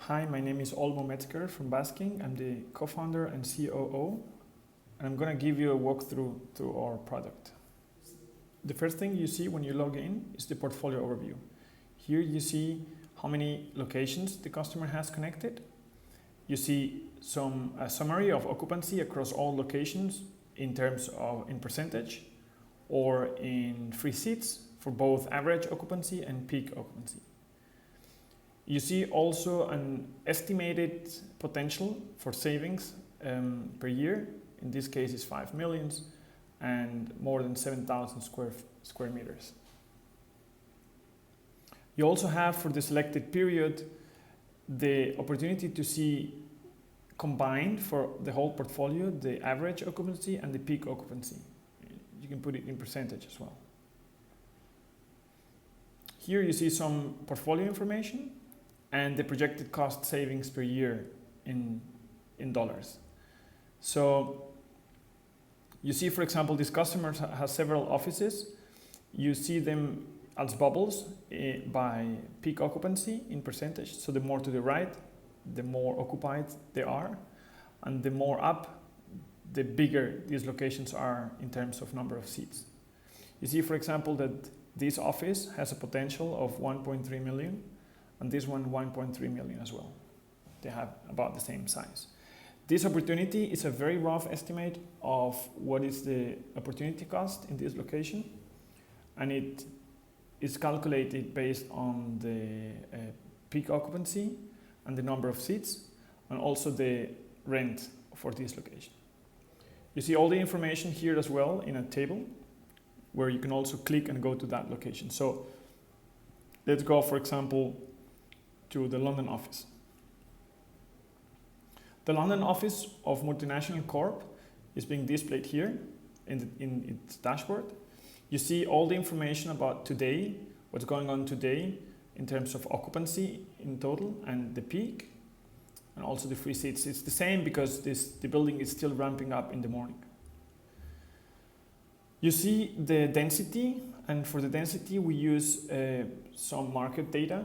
Hi, my name is Olmo Metzger from Basking. I'm the co-founder and COO, and I'm going to give you a walkthrough to our product. The first thing you see when you log in is the portfolio overview. Here you see how many locations the customer has connected. You see a summary of occupancy across all locations in terms of in percentage or in free seats for both average occupancy and peak occupancy. You see also an estimated potential for savings per year. In this case, it's 5 million and more than 7,000 square meters. You also have, for the selected period, the opportunity to see combined for the whole portfolio, the average occupancy and the peak occupancy. You can put it in percentage as well. Here you see some portfolio information and the projected cost savings per year in dollars. So you see, for example, this customer has several offices. You see them as bubbles by peak occupancy in percentage. So the more to the right, the more occupied they are. And the more up, the bigger these locations are in terms of number of seats. You see, for example, that this office has a potential of 1.3 million. And this one 1.3 million as well. They have about the same size. This opportunity is a very rough estimate of what is the opportunity cost in this location, and it is calculated based on the peak occupancy and the number of seats, and also the rent for this location. You see all the information here as well in a table, where you can also click and go to that location. So let's go, for example, to the London office. The London office of Multinational Corp is being displayed here in its dashboard. You see all the information about today, what's going on today in terms of occupancy in total and the peak, and also the free seats. It's the same because the building is still ramping up in the morning. You see the density, and for the density we use some market data.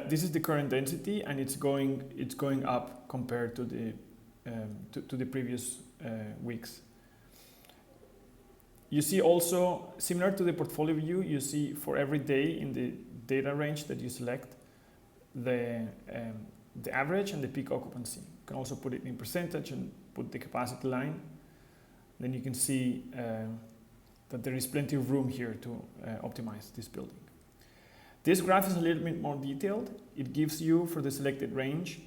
This is the current density, and it's going up compared to the previous weeks. You see also, similar to the portfolio view, you see for every day in the data range that you select, the average and the peak occupancy. You can also put it in percentage and put the capacity line. Then you can see that there is plenty of room here to optimize this building. This graph is a little bit more detailed. It gives you, for the selected range,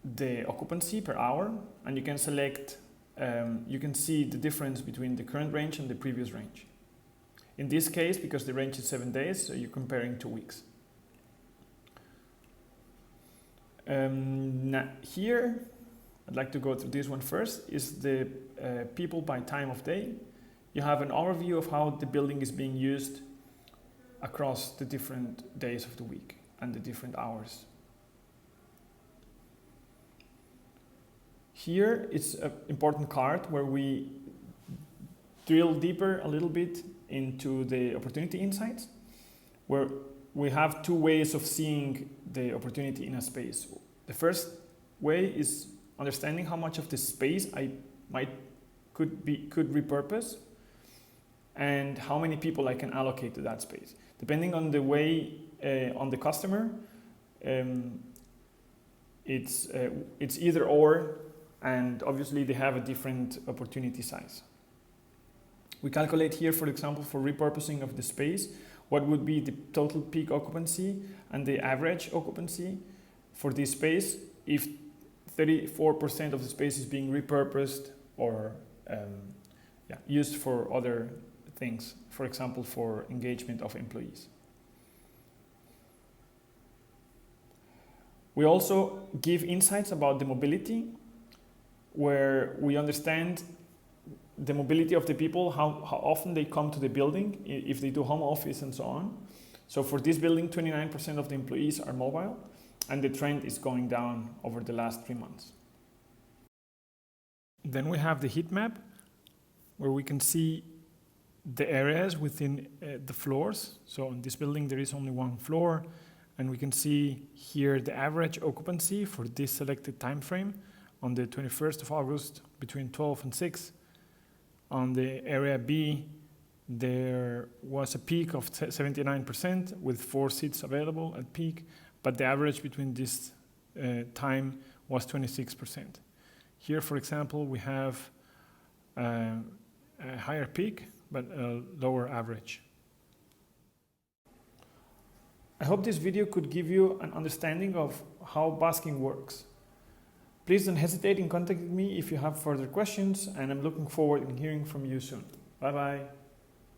the occupancy per hour, and you can select, you can see the difference between the current range and the previous range. In this case, because the range is 7 days, so you're comparing 2 weeks. Now here, I'd like to go through this one first, is the people by time of day. You have an overview of how the building is being used across the different days of the week and the different hours. Here is an important card where we drill deeper a little bit into the opportunity insights, where we have 2 ways of seeing the opportunity in a space. The first way is understanding how much of the space I could repurpose, and how many people I can allocate to that space. Depending on the way, on the customer, it's either or, and obviously they have a different opportunity size. We calculate here, for example, for repurposing of the space, what would be the total peak occupancy and the average occupancy for this space if 34% of the space is being repurposed or used for other things, for example, for engagement of employees. We also give insights about the mobility, where we understand the mobility of the people, how often they come to the building, if they do home office and so on. So for this building, 29% of the employees are mobile, and the trend is going down over the last 3 months. Then we have the Heatmap, where we can see the areas within the floors. So in this building there is only 1 floor, and we can see here the average occupancy for this selected time frame on the 21st of August between 12 and 6. On the area B, there was a peak of 79% with 4 seats available at peak, but the average between this time was 26%. Here, for example, we have a higher peak, but a lower average. I hope this video could give you an understanding of how basking works. Please don't hesitate in contacting me if you have further questions, and I'm looking forward in hearing from you soon. Bye bye.